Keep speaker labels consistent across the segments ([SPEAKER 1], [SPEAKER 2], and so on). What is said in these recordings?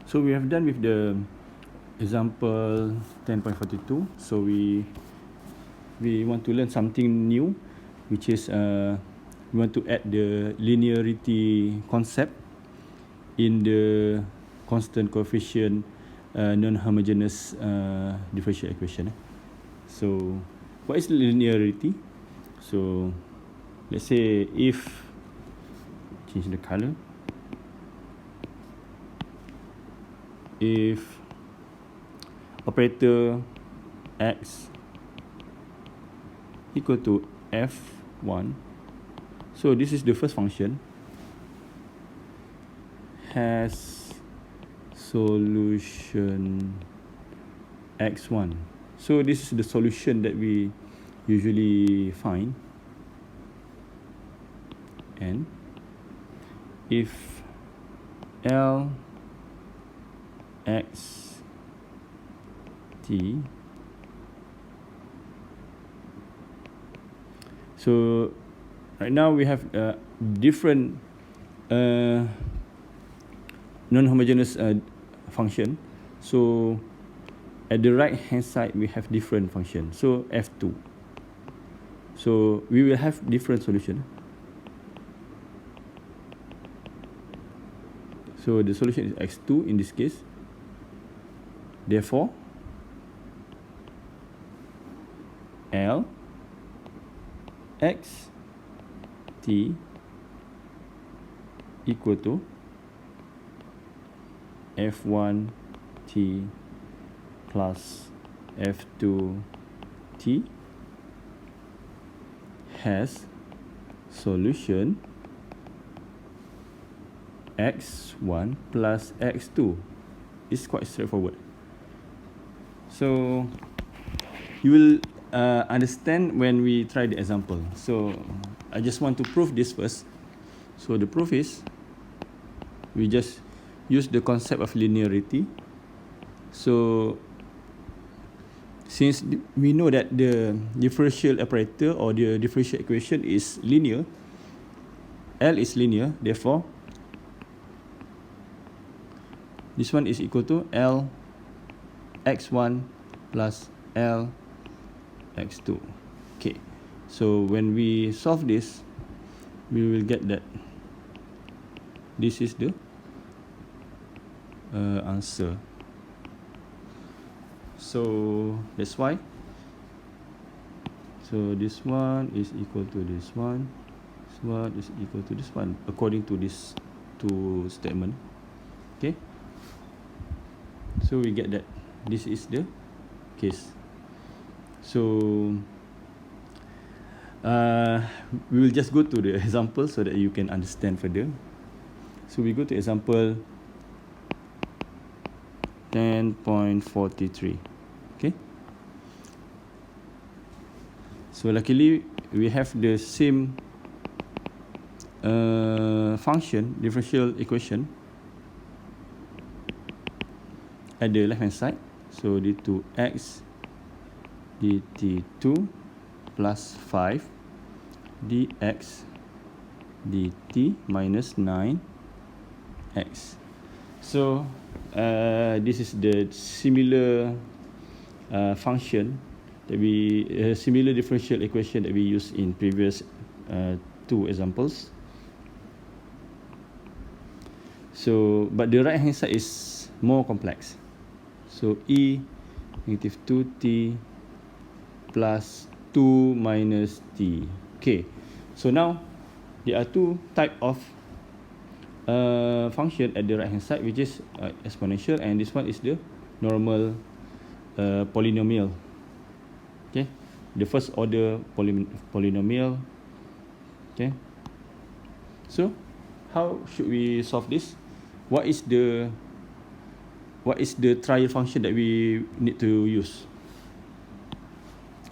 [SPEAKER 1] So we have done with the example 10.42. So we want to learn something new, which is we want to add the linearity concept in the constant coefficient non-homogeneous differential equation. So what is linearity? So let's say if change the color, if operator x equal to f1, so this is the first function, has solution x1. So this is the solution that we usually find. And if L x t, so right now we have different non-homogeneous function. So at the right hand side we have different function. So f2. So we will have different solution. So the solution is x2 in this case. Therefore, L x t equal to f1 t plus f2 t has solution x1 plus x2. It's quite straightforward. So you will understand when we try the example. So I just want to prove this first. So the proof is we just use the concept of linearity. So since we know that the differential operator or the differential equation is linear, L is linear, therefore this one is equal to L x1 plus L x2. Okay, so when we solve this, we will get that this is the answer. So that's why. So this one is equal to this one. This one is equal to this one according to this two statement. Okay. So we get that this is the case. So we will just go to the example so that you can understand further. So we go to example 10.43. Okay. So luckily we have the same function, differential equation at the left hand side. So d2x dt2 plus 5 dx dt minus 9x. So this is the similar function that we similar differential equation that we used in previous two examples. So but the right hand side is more complex. So e negative 2t plus 2 minus t. Okay, so now there are two type of function at the right hand side, which is exponential, and this one is the normal polynomial. Okay, the first order polynomial. Okay, so how should we solve this? What is the trial function that we need to use?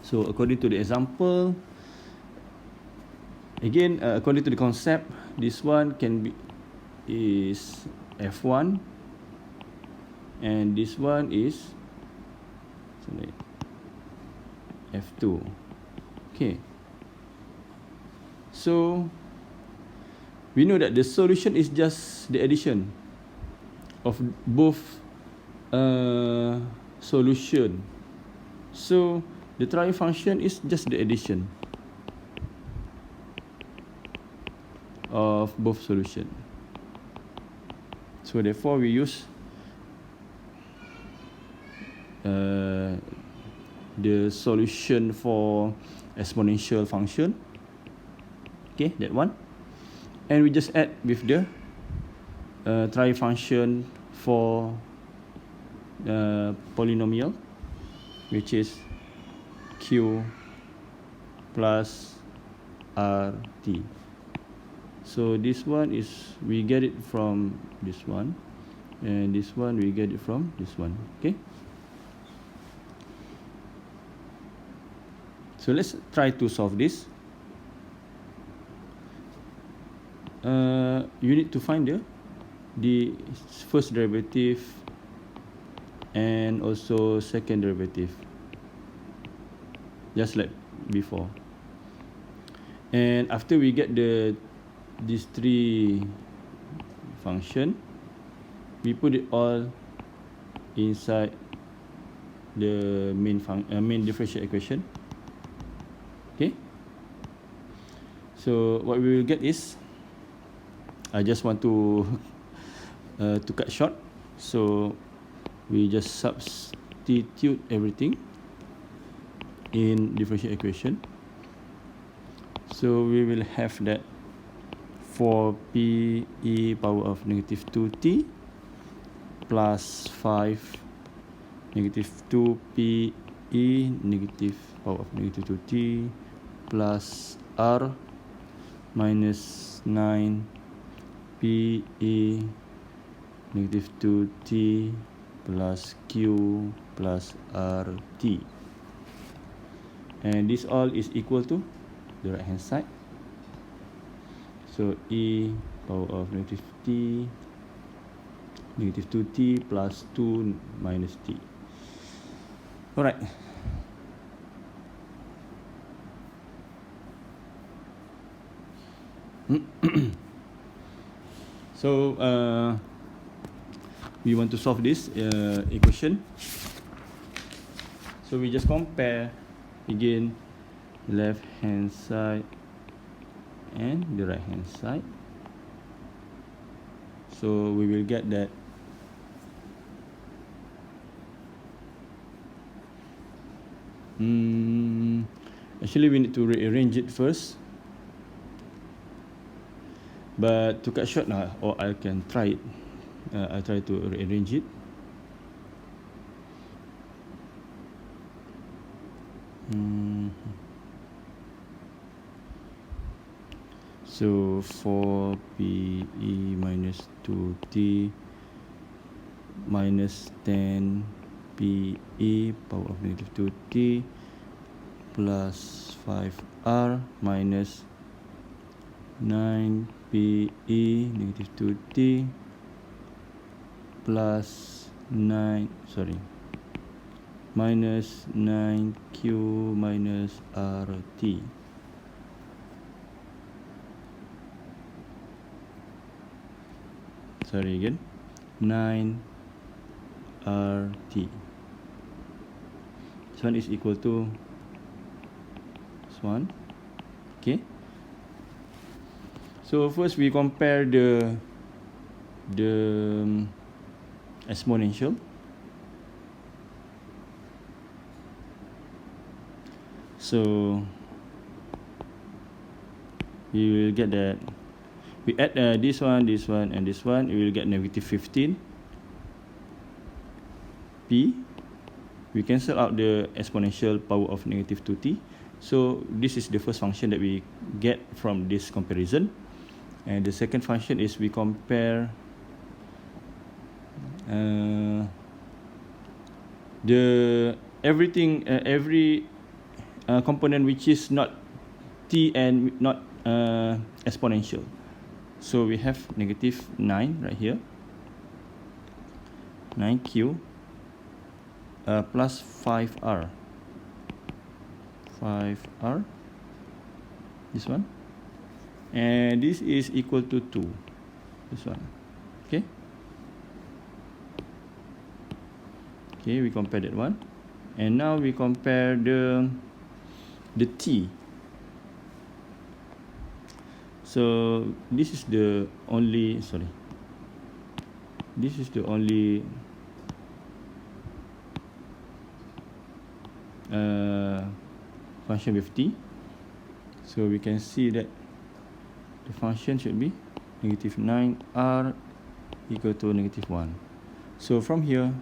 [SPEAKER 1] So according to the example, again according to the concept, this one can be is f1 and this one is f2. Okay, so we know that the solution is just the addition of both solution. So the trial function is just the addition of both solution. So therefore we use the solution for exponential function. Okay, that one. And we just add with the trial function for polynomial, which is q plus rt. So this one is, we get it from this one, and this one we get it from this one. Okay, so let's try to solve this. You need to find the first derivative and also second derivative, just like before. And after we get these three function, we put it all inside the main differential equation. Okay, so what we will get is, I just want to cut short, so we just substitute everything in differential equation. So we will have that 4p e power of negative 2t plus 5 negative 2p e negative power of negative 2t plus r minus 9 p e negative 2t plus q plus rt, and this all is equal to the right hand side. So e power of negative t negative 2t plus 2 minus t. Alright, so we want to solve this equation. So we just compare again left hand side and the right hand side. So we will get that actually we need to rearrange it first, but to cut short now, or I can try it. I try to rearrange it. So 4p e minus 2t minus 10p e power of negative 2t plus 5r minus 9p e negative 2t plus minus 9q minus rt. Sorry again, 9 rt. This one is equal to this one. Okay, so first we compare the exponential. So we will get that we add this one, and this one, we will get negative 15 p. We cancel out the exponential power of negative 2t. So this is the first function that we get from this comparison. And the second function is we compare every component which is not t and not exponential. So we have negative 9 right here, 9q plus 5r, this one, and this is equal to 2, this one. Okay, Okay, we compare that one. And now we compare the t. So this is the only, this is the only function with t. So we can see that the function should be negative 9r equal to negative 1. So from here,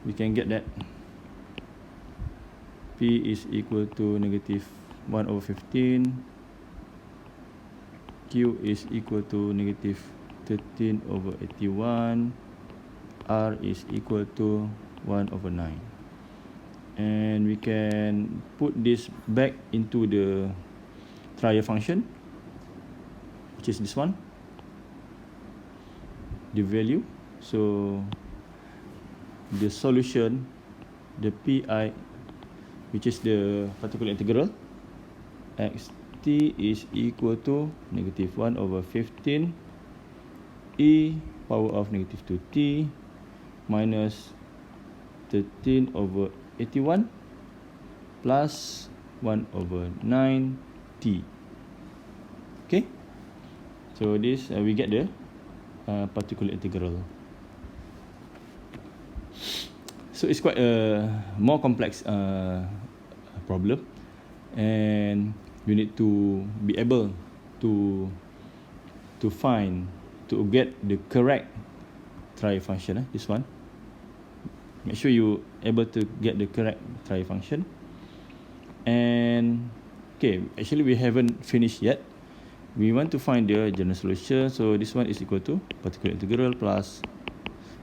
[SPEAKER 1] we can get that p is equal to negative 1 over 15, q is equal to negative 13 over 81, r is equal to 1 over 9. And we can put this back into the trial function, which is this one, the value. So the solution, the pi, which is the particular integral, xt is equal to negative 1 over 15 e power of negative 2t minus 13 over 81 plus 1 over 9t. Okay, so this we get the particular integral. So it's quite a more complex problem, and you need to be able to get the correct trial function. This one, make sure you able to get the correct trial function. And okay, actually we haven't finished yet. We want to find the general solution. So this one is equal to particular integral plus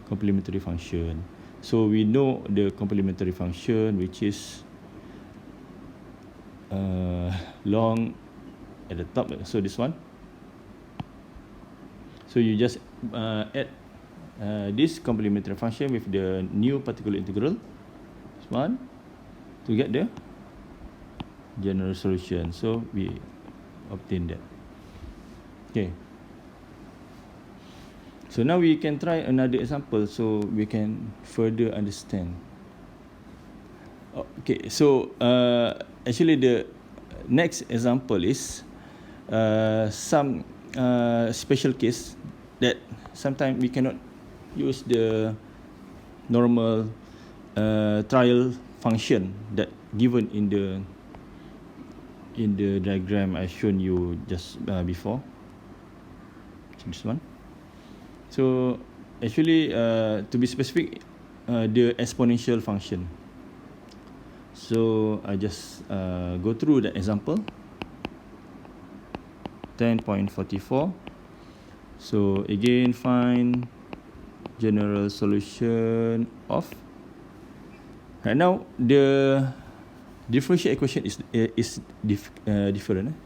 [SPEAKER 1] complementary function. So we know the complementary function, which is long at the top. So this one. So you just add this complementary function with the new particular integral, this one, to get the general solution. So we obtain that. Okay. So now we can try another example so we can further understand. Okay, so actually the next example is some special case that sometimes we cannot use the normal trial function that given in the diagram I shown you just before. This one. So actually to be specific, the exponential function. So I just go through the example. 10.44. So again, find general solution of. Right now the differential equation is different.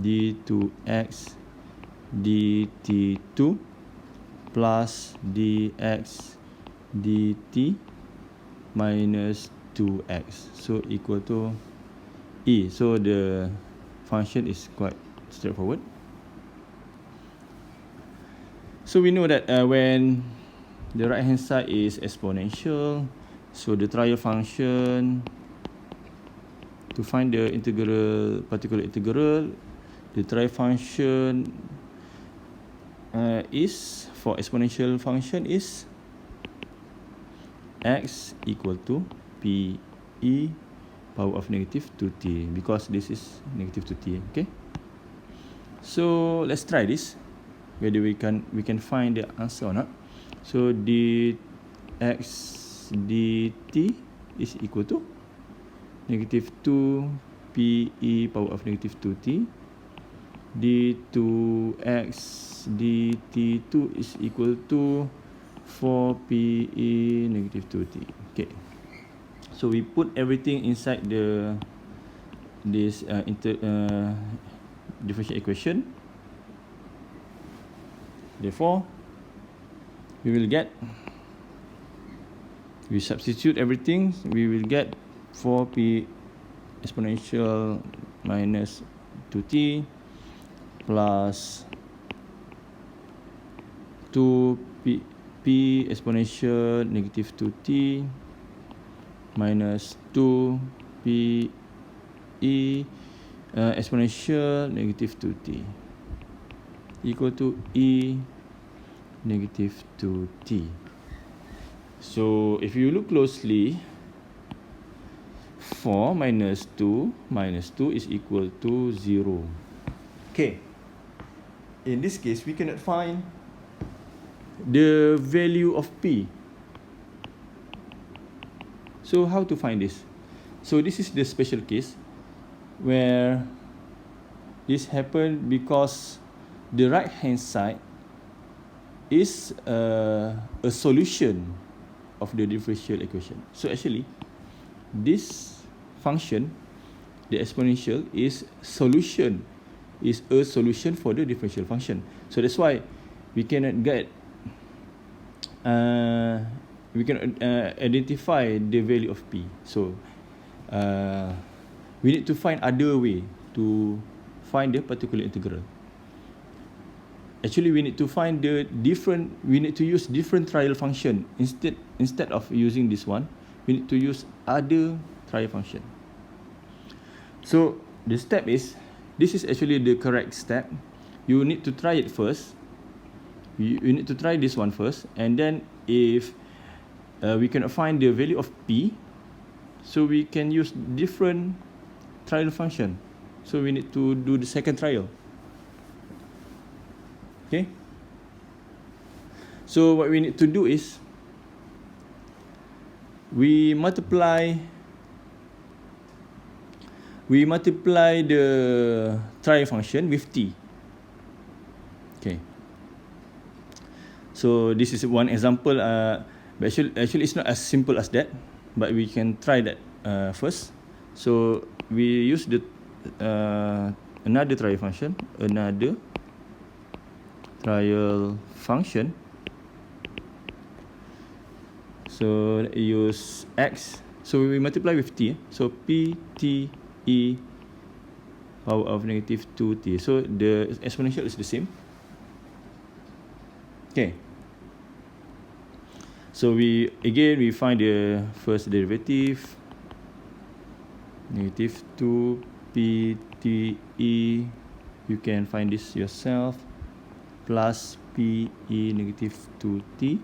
[SPEAKER 1] d2x dt2 plus dx dt minus 2x, so equal to e. So the function is quite straightforward. So we know that when the right hand side is exponential, so the trial function to find the integral, particular integral, the trial function is for exponential function is x equal to p e power of negative 2t, because this is negative 2t. Okay, so let's try this, whether we can find the answer or not. So dx dt is equal to negative 2 p e power of negative 2t, d2x dt2 is equal to 4pe negative 2t. Okay, so we put everything inside this differential equation. Therefore, we substitute everything, we will get 4p exponential minus 2t plus 2p p exponential negative 2t minus 2p e exponential negative 2t equal to e negative 2t. So if you look closely, 4 minus 2 is equal to 0. Okay. In this case, we cannot find the value of p. So how to find this? So this is the special case where this happened because the right hand side is a solution of the differential equation. So actually, this function, the exponential, is a solution for the differential function. So that's why we cannot get we can identify the value of p. So we need to find other way to find the particular integral. Actually, we need to find we need to use different trial function instead of using this one. We need to use other trial function. So the step is, this is actually the correct step. You need to try it first. You need to try this one first, and then if we cannot find the value of p, so we can use different trial function. So we need to do the second trial. Okay. So what we need to do is we multiply the trial function with t. Okay. So this is one example. But actually it's not as simple as that. But we can try that first. So we use the another trial function. So use x. So we multiply with t. So p t e power of negative 2t. So the exponential is the same. Okay. So we find the first derivative, negative 2 p t e. You can find this yourself. Plus p e negative 2t.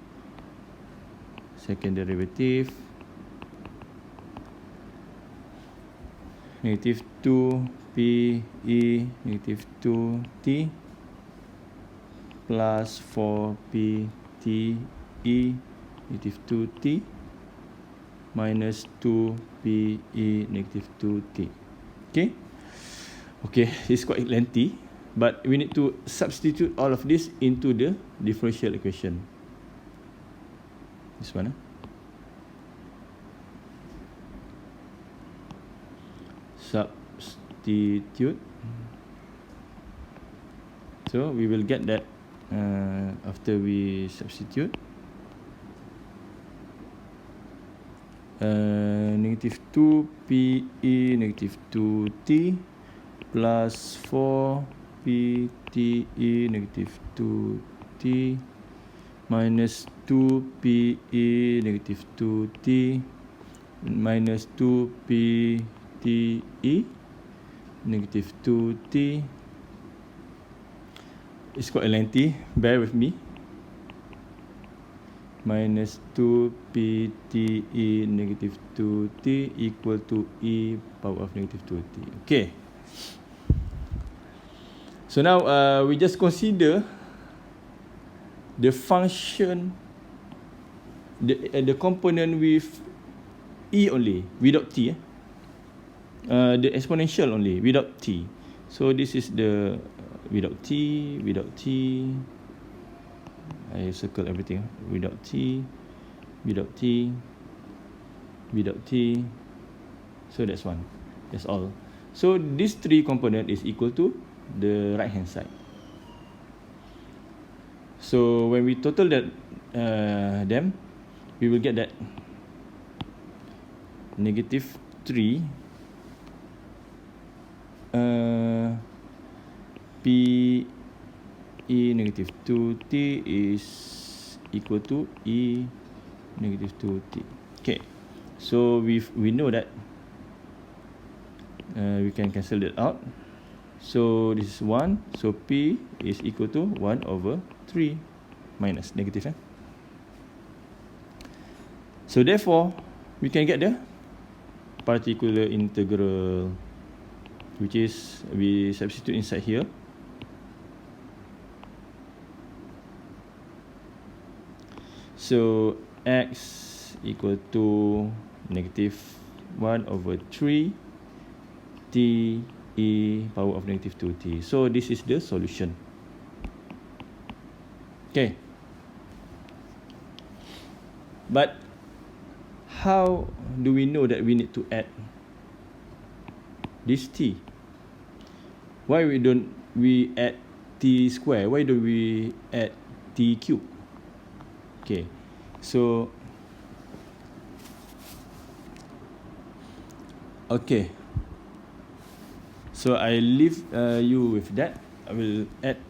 [SPEAKER 1] Second derivative, negative 2 p e negative 2t plus 4 p t e negative 2t minus 2 p e negative 2t. Okay, it's quite lengthy, but we need to substitute all of this into the differential equation. This one. Substitute. So we will get that after we substitute. Negative 2 p e negative 2t plus 4 p t e negative 2t minus 2 p e negative 2t minus 2 p t e negative 2t. It's quite lengthy, bear with me. Minus 2 p t e negative 2t equal to e power of negative 2t. Okay. So now we just consider the function, the component with e only, without t. The exponential only, without t. So this is the without t. I circle everything. Without t. So that's one. That's all. So these three component is equal to the right hand side. So when we total that them, we will get that negative 3 p e negative 2t is equal to e negative 2t. Okay, so we know that we can cancel that out. So this is 1, so p is equal to 1 over 3 minus negative. So therefore, we can get the particular integral, which is we substitute inside here. So x equal to negative 1 over 3 t e power of negative 2t. So this is the solution. Okay. But how do we know that we need to add this t? Why don't we add t square? Why don't we add t cube? Okay, so so I leave you with that. I will add